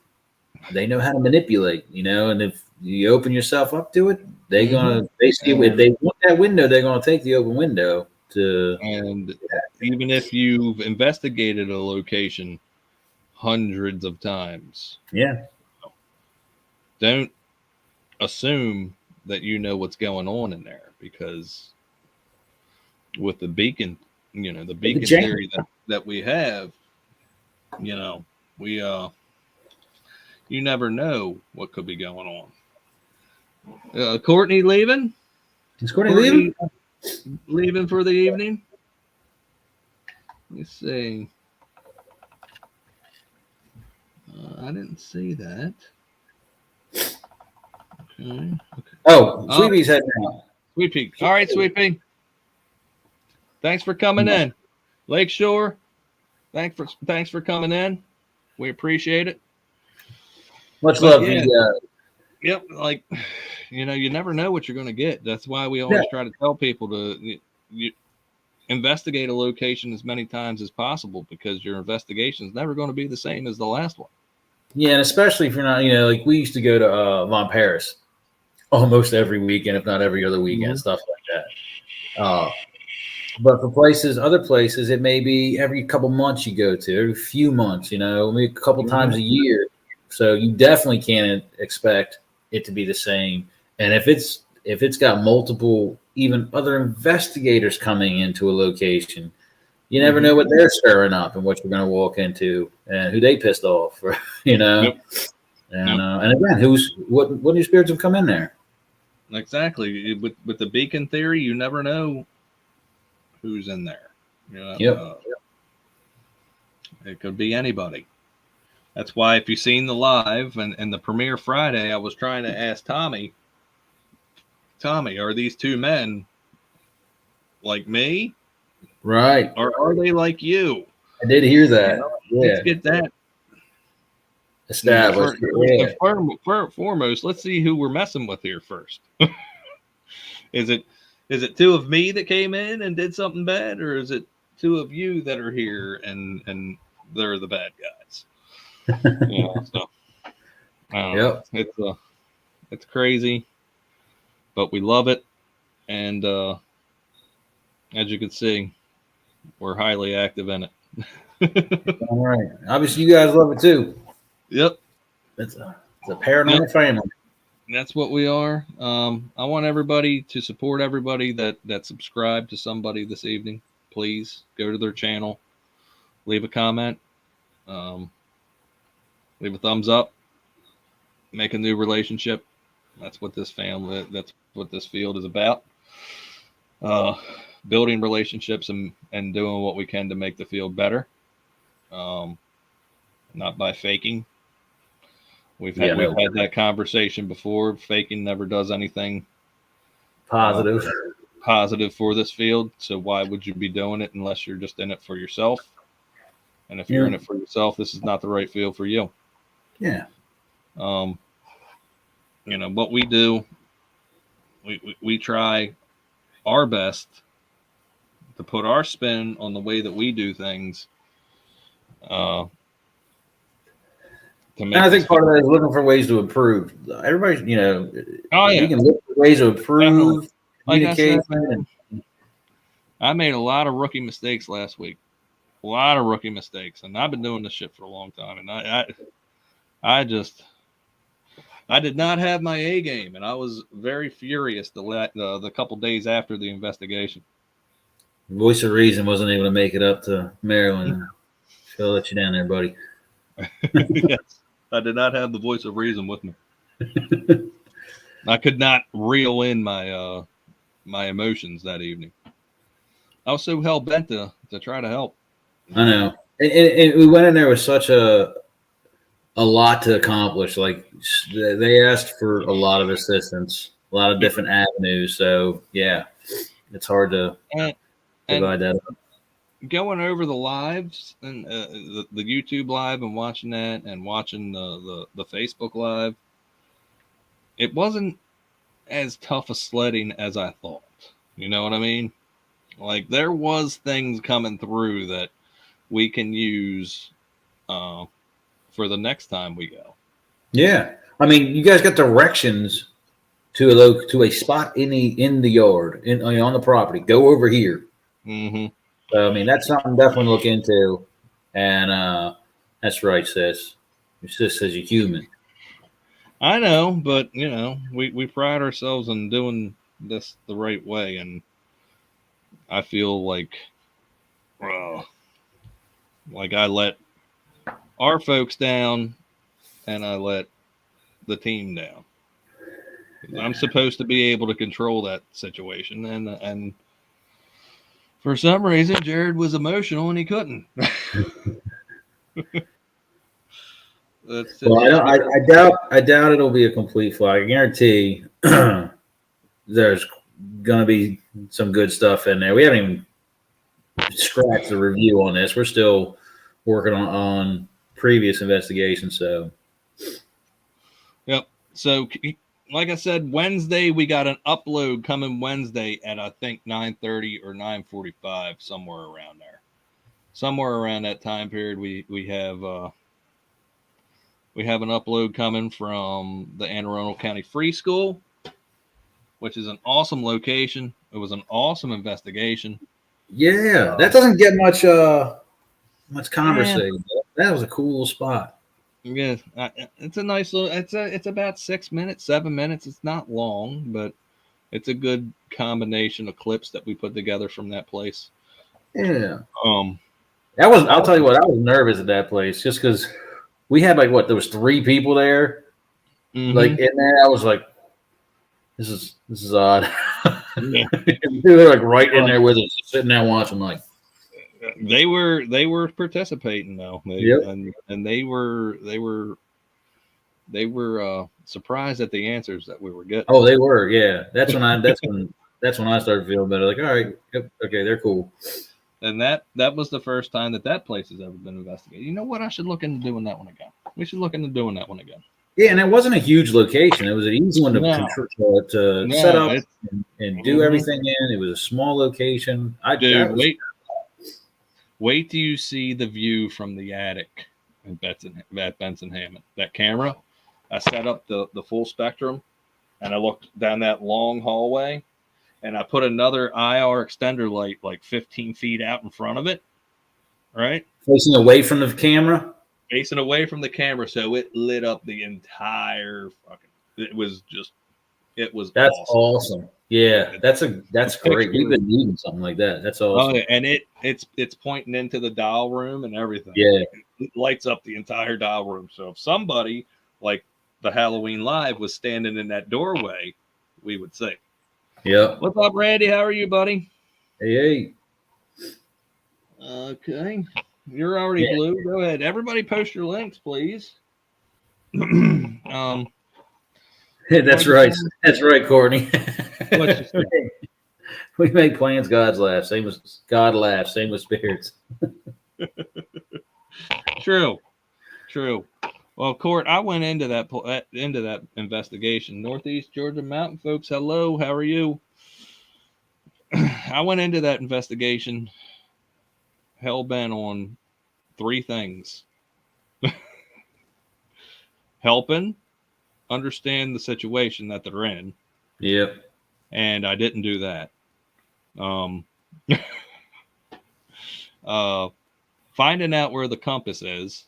they know how to manipulate, and if you open yourself up to it, they're gonna basically if they want that window, they're gonna take the open window to. And even if you've investigated a location hundreds of times, don't assume that you know what's going on in there, because with the beacon, the beacon theory that we have, we you never know what could be going on. Courtney leaving? Is Courtney leaving? Leaving for the evening? Let me see. I didn't see that. Okay. Oh, Sweepy's heading out. Sweepy. All right, Sweepy. Thanks for coming in. Lakeshore, thanks for coming in. We appreciate it. Much love. Yep. Like, you never know what you're going to get. That's why we always try to tell people investigate a location as many times as possible, because your investigation is never going to be the same as the last one. Yeah, and especially if you're not, like we used to go to Von Paris almost every weekend, if not every other weekend, stuff like that. But for other places, it may be every couple months you go to, every few months, maybe a couple times a year. So you definitely can't expect it to be the same. And if it's got multiple, even other investigators coming into a location, you never know what they're stirring up and what you're going to walk into and who they pissed off, Yep. And again, what new spirits have come in there? Exactly. With the beacon theory, you never know who's in there. It could be anybody. That's why if you've seen the live and the premiere Friday, I was trying to ask Tommy, are these two men like me? Right. Or are they like you? I did hear that. Let's get that established. Foremost, let's see who we're messing with here first. Is it two of me that came in and did something bad, or is it two of you that are here and they're the bad guys? So it's crazy, but we love it, and as you can see, we're highly active in it. All right. Obviously, you guys love it too. Yep. It's a paranormal family. That's what we are. I want everybody to support everybody that subscribed to somebody this evening. Please go to their channel, leave a comment, leave a thumbs up, make a new relationship. That's what this field is about. Building relationships and doing what we can to make the field better. Not by faking. We've had that conversation before. Faking never does anything positive for this field. So why would you be doing it unless you're just in it for yourself? And if you're in it for yourself, this is not the right field for you. Yeah. What we do, we try our best to put our spin on the way that we do things. And I think part of that is looking for ways to improve. Everybody, you can look for ways to improve communication. I made a lot of rookie mistakes last week. A lot of rookie mistakes, and I've been doing this shit for a long time. And I did not have my A game, and I was very furious the couple days after the investigation. Voice of Reason wasn't able to make it up to Maryland. She'll let you down there, buddy. Yes, I did not have the voice of reason with me. I could not reel in my my emotions that evening. I was so hell bent to try to help. I know, and we went in there with such a lot to accomplish. Like they asked for a lot of assistance, a lot of different avenues. So yeah, it's hard to divide that up. Going over the lives and the YouTube live and watching that and watching the Facebook live, it wasn't as tough a sledding as I thought. You know what I mean? Like there was things coming through that we can use for the next time we go. Yeah, I mean, you guys got directions to a spot in the yard on the property. Go over here. Mm-hmm. So, I mean, that's something definitely to look into. And that's right, sis. Your sis says you're human. I know, but, we pride ourselves on doing this the right way. And I feel like I let our folks down and I let the team down. I'm supposed to be able to control that situation. And for some reason, Jared was emotional and he couldn't. I doubt it'll be a complete flop. I guarantee there's gonna be some good stuff in there. We haven't even scratched the review on this. We're still working on previous investigations. So, yep. So like I said, Wednesday we got an upload coming Wednesday at I think 9:30 or 9:45, somewhere around there. Somewhere around that time period, we have an upload coming from the Anne Arundel County Free School, which is an awesome location. It was an awesome investigation. Yeah, that doesn't get much conversation. That was a cool spot. Yeah, it's a nice little. It's about 6 minutes, 7 minutes. It's not long, but it's a good combination of clips that we put together from that place. Yeah. That was. I'll tell you what. I was nervous at that place just because we had like what there was 3 people there. Mm-hmm. Like in there, I was like, this is odd. Yeah. They were like right in there with us, sitting there watching. Like they were participating though. And they were surprised at the answers that we were getting. Oh, they were. Yeah, that's when I started feeling better. Like, all right, yep, okay, they're cool. And that was the first time that place has ever been investigated. You know what? I should look into doing that one again. We should look into doing that one again. Yeah, and it wasn't a huge location. It was an easy one to set up and do everything in. It was a small location. Wait till you see the view from the attic at Benson Hammond. That camera, I set up the full spectrum, and I looked down that long hallway, and I put another IR extender light like 15 feet out in front of it, right? Facing away from the camera? Facing away from the camera, so it lit up the entire fucking. It was That's awesome. Yeah, that's great. We've been needing something like that. That's awesome. Oh, and it's pointing into the dial room and everything. Yeah, it lights up the entire dial room. So if somebody like the Halloween Live was standing in that doorway, we would see. Yeah. What's up, Randy? How are you, buddy? Hey. Okay. You're already blue. Go ahead. Everybody post your links, please. That's right. That's right, Courtney. We make plans, God's laugh. Same as God laughs. Same with spirits. True. Well, Court, I went into that investigation. Northeast Georgia Mountain folks, hello. How are you? I went into that investigation hell bent on 3 things: helping understand the situation that they're in. Yep. And I didn't do that. Finding out where the compass is.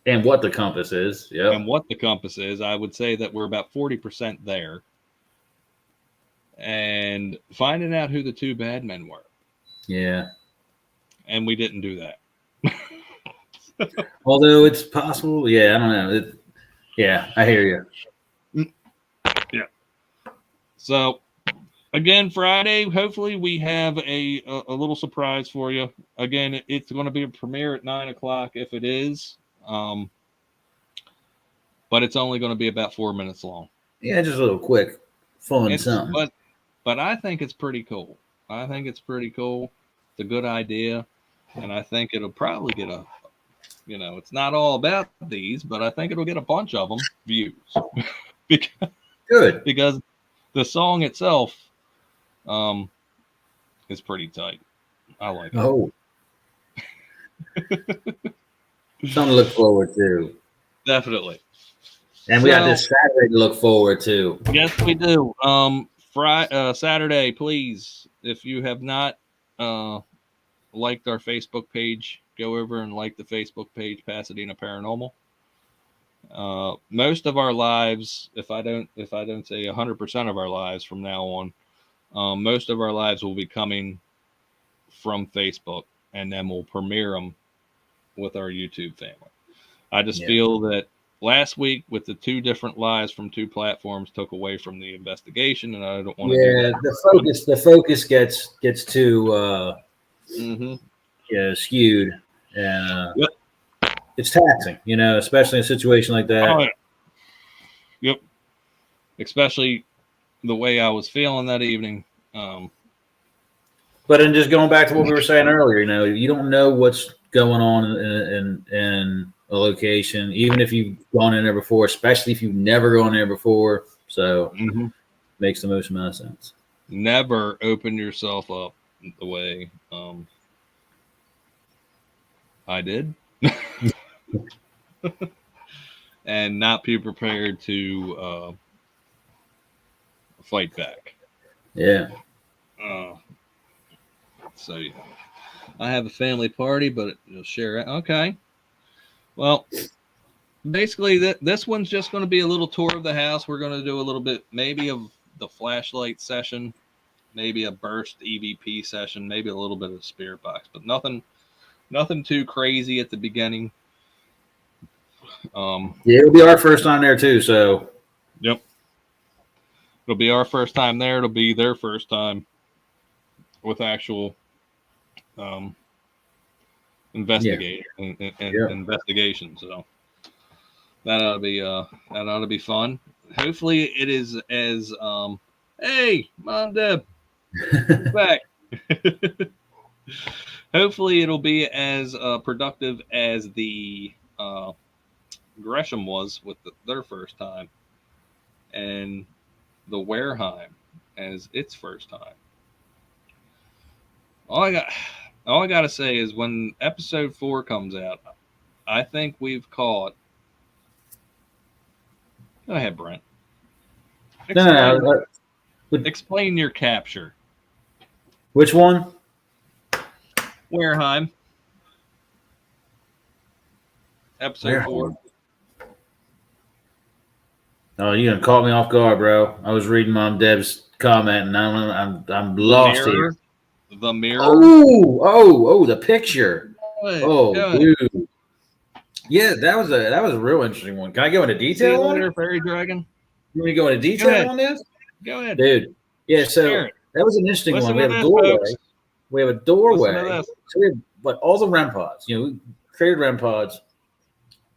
And what the compass is. Yeah. And what the compass is. I would say that we're about 40% there. And finding out who the 2 bad men were. Yeah. And we didn't do that. Although it's possible. Yeah, I don't know. Yeah, I hear you. Yeah. So, again, Friday, hopefully we have a little surprise for you. Again, it's going to be a premiere at 9 o'clock if it is. But it's only going to be about 4 minutes long. Yeah, just a little quick, fun something. But I think it's pretty cool. It's a good idea. And I think it'll probably get it's not all about these, but I think it'll get a bunch of them views. Because the song itself is pretty tight. I like it. Oh. Something to look forward to. Definitely. And we got this Saturday to look forward to. Yes, we do. Saturday, please, if you have not liked our Facebook page, go over and like the Facebook page, Pasadena Paranormal. Most of our lives, if I don't say 100% of our lives from now on, most of our lives will be coming from Facebook, and then we'll premiere them with our YouTube family. I just feel that last week with the 2 different lives from 2 platforms took away from the investigation, and I don't want to. Yeah, the focus gets too skewed, and it's taxing, especially in a situation like that. Oh, yeah. Yep. Especially the way I was feeling that evening. But then just going back to what we were saying earlier, you don't know what's going on in a location, even if you've gone in there before, especially if you've never gone there before. So Mhm. makes the most amount of sense. Never open yourself up the way I did, and not be prepared to fight back. Yeah. Uh, so yeah, I have a family party, but you'll share it. Okay. Well, basically, this one's just going to be a little tour of the house. We're going to do a little bit, maybe of the flashlight session, maybe a burst EVP session, maybe a little bit of spirit box, but nothing too crazy at the beginning. Yeah, it'll be our first time there too. So Yep. It'll be our first time there. It'll be their first time with actual um, investigate and Yeah. investigation. So that ought to be fun. Hopefully, it is as hey, Mom, Deb, back. Hopefully, it'll be as productive as the Gresham was with their first time, and the Wareheim as its first time. All I got to say is when episode 4 comes out, I think we've caught. Go ahead, Brent. no. Explain your capture. Which one? Wareheim. Episode 4. Oh, you done caught me off guard, bro. I was reading Mom Deb's comment, and I'm lost here. The mirror. Oh, the picture. Go ahead. Dude. Yeah, that was a real interesting one. Can I go into See you detail on later, it? Fairy Dragon. You want me to go into detail on this? Go ahead. Dude. Yeah, so Share it. that was an interesting Listen one. We to have a this, doorway. folks. We have a Listen doorway. to this. So we have, but all the REM pods. We created REM pods.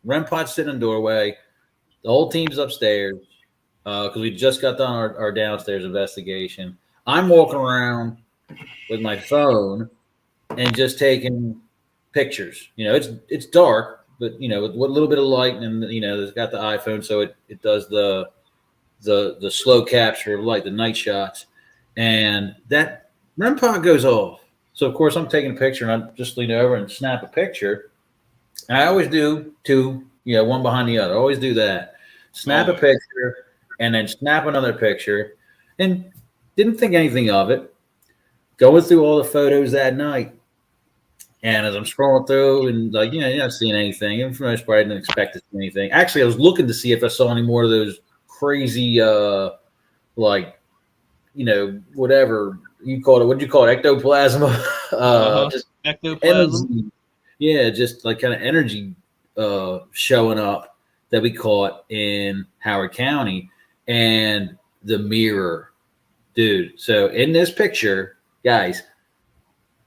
REM pods sit in the doorway. The whole team's upstairs because we just got done our downstairs investigation. I'm walking around with my phone and just taking pictures. It's dark, but with a little bit of light, and it's got the iPhone, so it does the slow capture of light, the night shots, and that REM pod goes off. So of course I'm taking a picture, and I just lean over and snap a picture. And I always do two, one behind the other. I always do that. Snap a picture and then snap another picture, and didn't think anything of it. Going through all the photos that night, and as I'm scrolling through and you're not seeing anything. And for the most part, I didn't expect to see anything. Actually, I was looking to see if I saw any more of those crazy, whatever you call it. What did you call it? Ectoplasm. Just Ectoplasm. energy. Yeah, just like kind of energy showing up that we caught in Howard County, and the mirror, dude. So in this picture, guys,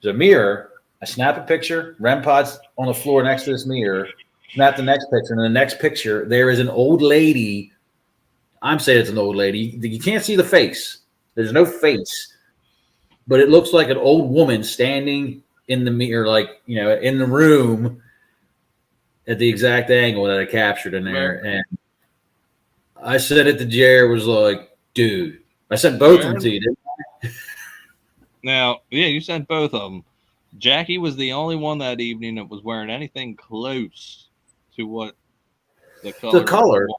there's a mirror. I snap a picture. REM pod's on the floor next to this mirror. Snap the next picture. And in the next picture, there is an old lady. I'm saying it's an old lady. You can't see the face. There's no face. But it looks like an old woman standing in the mirror, in the room at the exact angle that I captured in there. And I said it to Jared, was like, dude. I sent both of them to you, didn't I? Now, yeah, you sent both of them. Jackie was the only one that evening that was wearing anything close to what the color.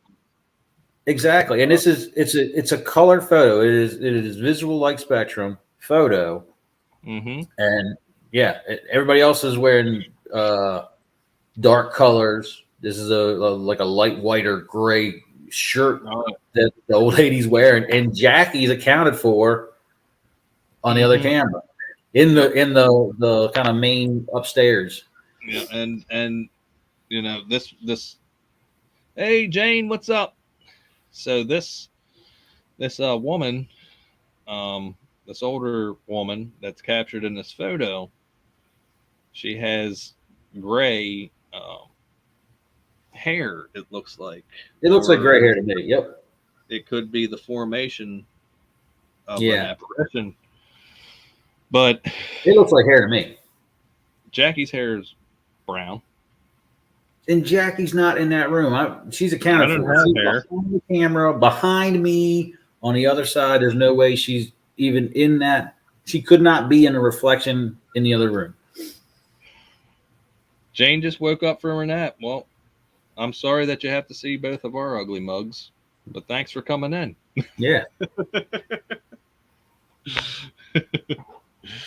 Exactly. And it's a color photo. It is visual light spectrum photo. Mm-hmm. And yeah, everybody else is wearing dark colors. This is a light white or gray shirt that the old lady's wearing, and Jackie's accounted for on the other camera in the kind of main upstairs. Yeah, and this. Hey Jane, what's up? So this woman, this older woman that's captured in this photo, she has gray hair. It looks like gray hair to me. Yep. It could be the formation of an apparition, but it looks like hair to me. Jackie's hair is brown. and Jackie's not in that room. She's accounted I don't for. have She's hair. behind the camera, behind me on the other side. There's no way she's even in that. She could not be in a reflection in the other room. Jane just woke up from her nap. Well, I'm sorry that you have to see both of our ugly mugs, but thanks for coming in. Yeah.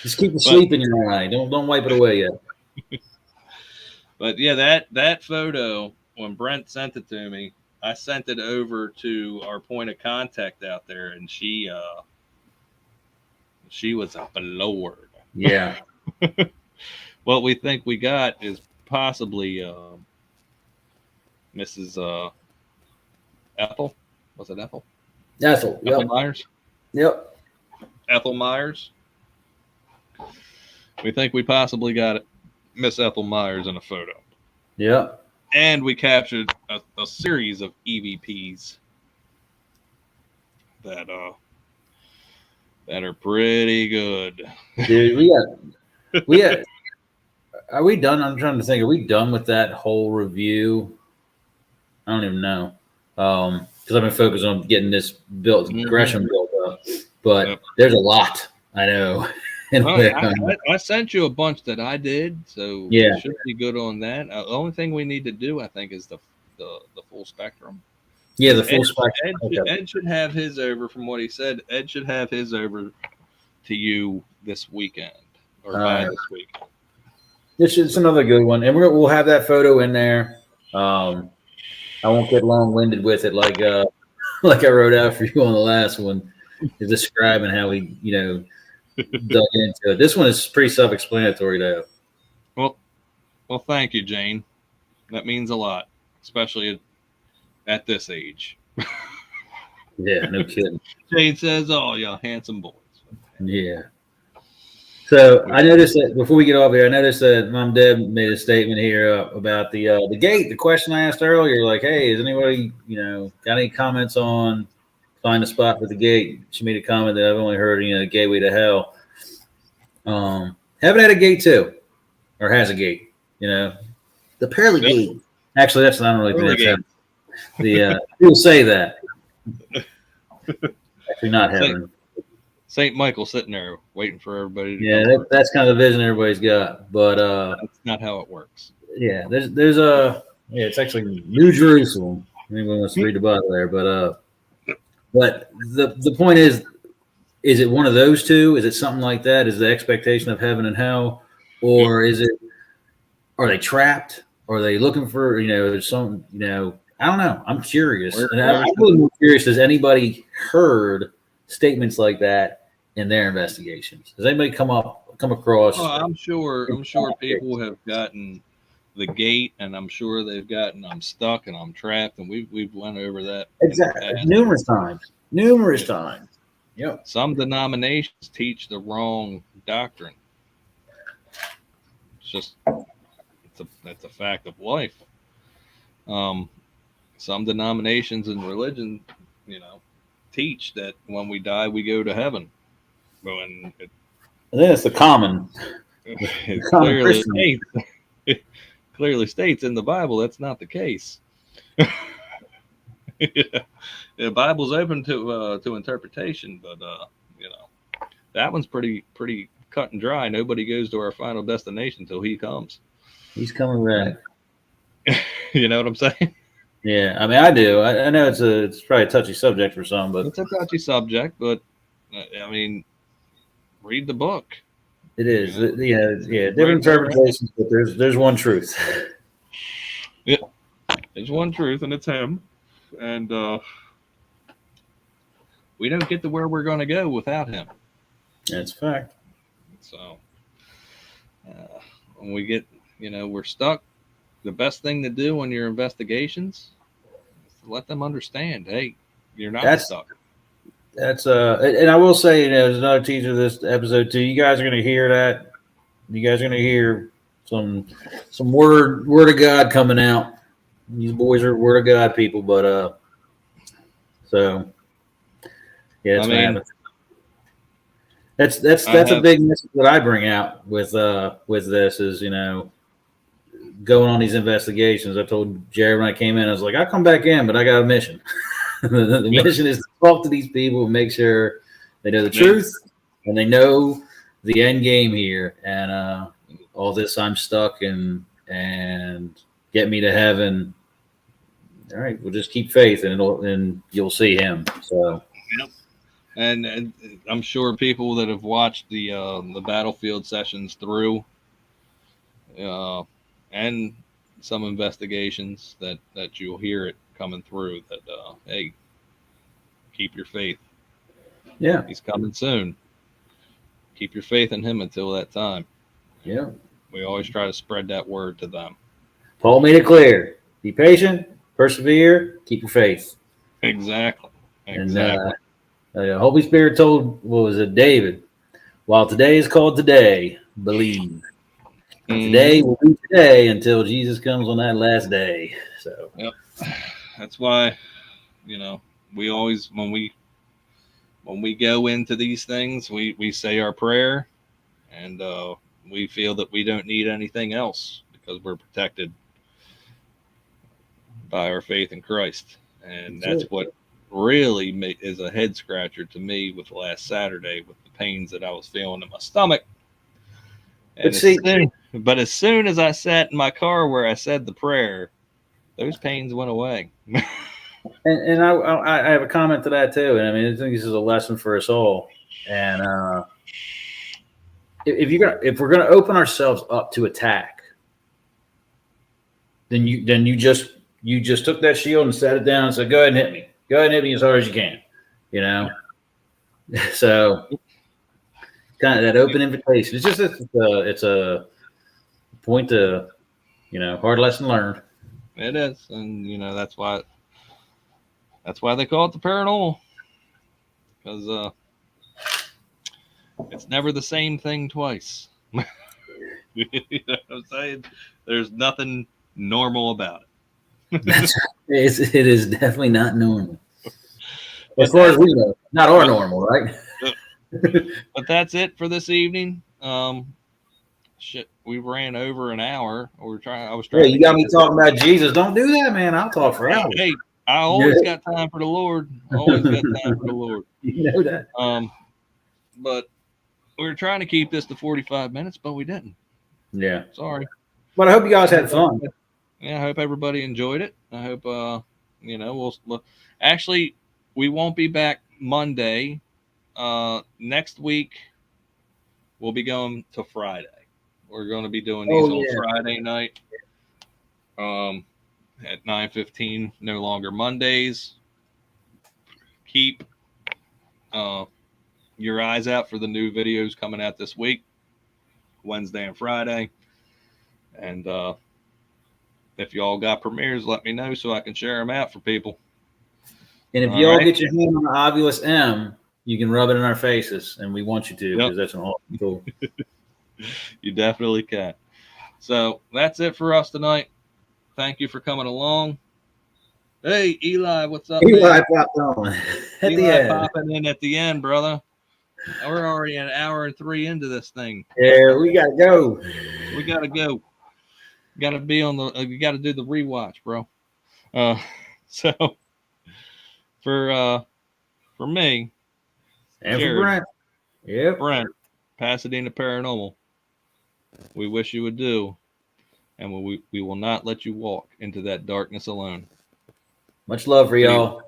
Just keep the sleep in your eye. Don't wipe it away yet. But yeah, that photo, when Brent sent it to me, I sent it over to our point of contact out there, and she was floored. Yeah. What we think we got is possibly Mrs. Ethel. Was it Ethel? Ethel. Ethel Yep. Myers. Yep. Ethel Myers. We think we possibly got Miss Ethel Myers in a photo. Yep. And we captured a series of EVPs that are pretty good. Dude, we got. Are we done? I'm trying to think. Are we done with that whole review? I don't even know. Because I've been focused on getting this built, Gresham built up. But Yep. there's a lot, I know. Well, I sent you a bunch that I did, so Yeah. we should be good on that. The only thing we need to do, I think, is the full spectrum. Yeah, the full spectrum. Ed should have his over. From what he said, Ed should have his over to you this weekend or by this week. It's another good one, and we'll have that photo in there. I won't get long-winded with it, like I wrote out for you on the last one, describing how we dug into it. This one is pretty self-explanatory, though. Well, thank you, Jane. That means a lot, especially at this age. Yeah, no kidding. Jane says, "Oh, y'all handsome boys." Yeah. So I noticed that before we get off here, I noticed that Mom Deb made a statement here about the gate. The question I asked earlier, like, "Hey, is anybody got any comments on find a spot for the gate?" She made a comment that I've only heard, the gateway to hell. Haven't had a gate too, or has a gate. The pearly gate. Actually, that's not really Pearly gate. The people say that. Actually, not heaven. Saint Michael sitting there waiting for everybody to Yeah, that's kind of the vision everybody's got. But that's not how it works. yeah, there's it's actually New Jerusalem. Anyone wants to read the Bible there, but the point is it one of those two? Is it something like that? Is the expectation of heaven and hell, or are they trapped? Are they looking for there's some I don't know. I'm curious. And I'm really more curious. Has anybody heard statements like that in their investigations? Has anybody come across? Oh, I'm sure people have gotten the gate, and I'm sure they've gotten I'm stuck and I'm trapped, and we've went over that Exactly. Numerous times. Yep. Some denominations teach the wrong doctrine. It's just it's a fact of life. Some denominations and religion, teach that when we die we go to heaven. When I think it's the common. it Common clearly states in the Bible that's not the case. The Bible's open to interpretation, but that one's pretty cut and dry. Nobody goes to our final destination until he comes. He's coming back. You know what I'm saying? Yeah, I mean, I do. I know it's probably a touchy subject for some, but It's a touchy subject, but I mean, read the book. it is. Yeah, different interpretations, but there's one truth. There's one truth, and it's him. And we don't get to where we're going to go without him. That's a fact. So when we get, we're stuck, the best thing to do on your investigations is to let them understand, hey, you're not stuck. That's and I will say, there's another teaser of this episode too. You guys are going to hear that. You guys are going to hear some word of God coming out. These boys are word of God people, but so yeah, it's gonna happen. That's a big message that I bring out with this is going on these investigations. I told Jerry when I came in, I was like, I'll come back in, but I got a mission. The mission is to talk to these people and make sure they know the truth and they know the end game here. And all this, I'm stuck and get me to heaven. All right, we'll just keep faith and you'll see him. So. Yep. And I'm sure people that have watched the battlefield sessions through, and some investigations that you'll hear it coming through that hey, keep your faith. Yeah, He's coming soon. Keep your faith in him until that time. Yeah. We always try to spread that word to them. Paul made it clear: be patient, persevere, keep your faith. Exactly. And the Holy Spirit told, what was it, David? While today is called today, believe. Today will be today until Jesus comes on that last day. So, yep. That's why, we always when we go into these things, we say our prayer, and we feel that we don't need anything else because we're protected by our faith in Christ, and that's what really is a head scratcher to me with last Saturday with the pains that I was feeling in my stomach. And but as soon as I sat in my car where I said the prayer, those pains went away. and I have a comment to that too. And I mean, I think this is a lesson for us all. And if we're gonna open ourselves up to attack, then you just took that shield and set it down and said, "Go ahead and hit me. Go ahead and hit me as hard as you can." So kind of that open invitation. It's just it's a point to hard lesson learned. It is, and that's why they call it the paranormal, because it's never the same thing twice. You know what I'm saying? There's nothing normal about it. It is definitely not normal. As far as we know, not our normal, right? But that's it for this evening. Shit, we ran over an hour. I was trying. Hey, you got me talking about Jesus. Don't do that, man. I'll talk for hours. Hey, I always got time for the Lord. Always got time for the Lord. You know that. But we were trying to keep this to 45 minutes, but we didn't. Yeah. Sorry. But I hope you guys had fun. Yeah, I hope everybody enjoyed it. I hope we'll actually we won't be back Monday. Next week we'll be going to Friday. We're going to be doing these on Friday night. At 9:15, no longer Mondays. Keep your eyes out for the new videos coming out this week, Wednesday and Friday. And if y'all got premieres, let me know so I can share them out for people. And if y'all get your hand on the Ovilus M, you can rub it in our faces, and we want you to because that's an awesome tool. You definitely can. So that's it for us tonight. Thank you for coming along. Hey, Eli, what's up? Eli popped on at the end. Popping in at the end, brother. We're already an hour and 3 into this thing. Yeah, we gotta go. We gotta go. Gotta be on the. You gotta do the rewatch, bro. So for me and Jared, for Brent, Brent, Pasadena Paranormal, we wish you would do, and we will not let you walk into that darkness alone. Much love for y'all.